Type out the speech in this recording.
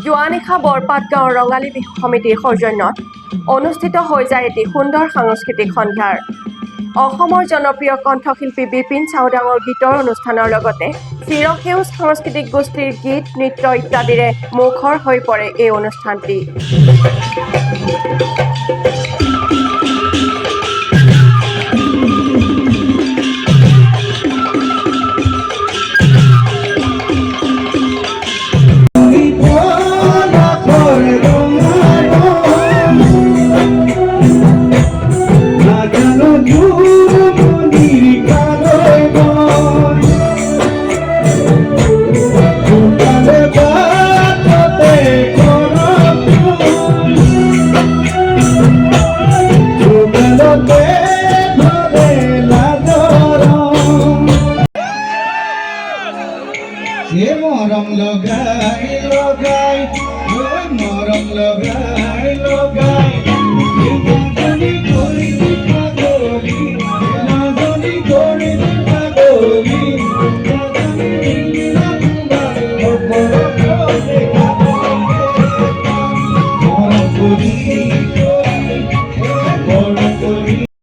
যোৱা নিশা বৰপাট গাঁৱৰ ৰঙালী বিহু সমিতিৰ সৌজন্যত অনুষ্ঠিত হৈ যায় এটি সুন্দৰ সাংস্কৃতিক সন্ধ্যাৰ অসমৰ জনপ্ৰিয় কণ্ঠশিল্পী বিপিন চাওডাঙৰ গীতৰ অনুষ্ঠানৰ লগতে চিৰসেউজ সাংস্কৃতিক গোষ্ঠীৰ গীত নৃত্য ইত্যাদিৰে মুখৰ হৈ পৰে এই অনুষ্ঠানটি। মৰম লগাই লগাই মৰম লগাই লগাই